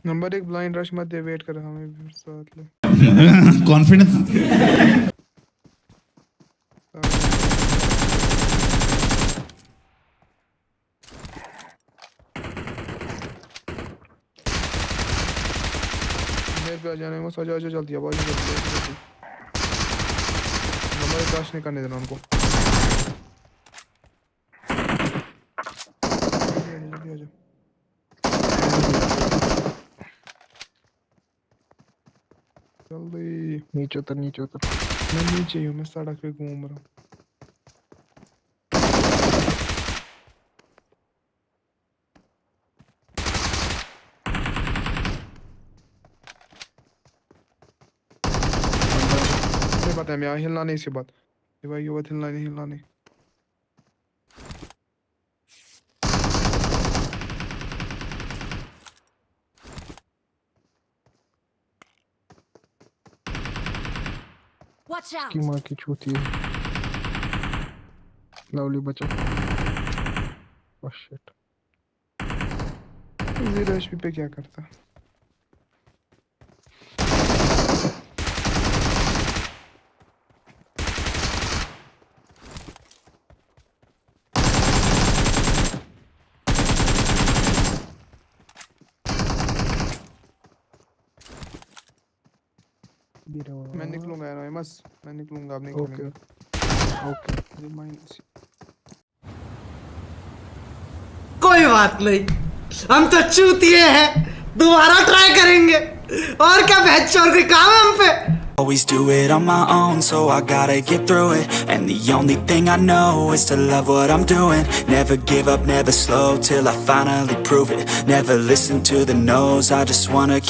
Number एक blind rush मत दे, wait कर हमें भी साथ ले। कॉन्फिडेंस मेरे पे आ जाने को सजा आजा जल्दी आवाज जल्दी। नंबर एक रश नहीं करने देना उनको। जल्दी आजा। जल्दी नीचे उतर मैं नीचे ही हूँ, मैं सड़क पे घूम रहा हूँ। पता है मैं यहाँ हिलना नहीं, इसी बात ये भाई, ये बात हिलना नहीं। Watch out! की माँ की छूती है। लवली बचा। Oh shit. 0 HP पे क्या करता। मैं निकलूंगा यार, बस मैं निकलूंगा, अब नहीं खेलेंगे। ओके कोई बात नहीं, हम तो चूतिए हैं, दोबारा ट्राई करेंगे। और क्या बहस चोर कोई काम है हम पे। Always do it on my own, so I gotta get through it. And the only thing I know is to love what I'm doing. Never give up, never slow, till I finally prove it. Never listen to the no's, I just wanna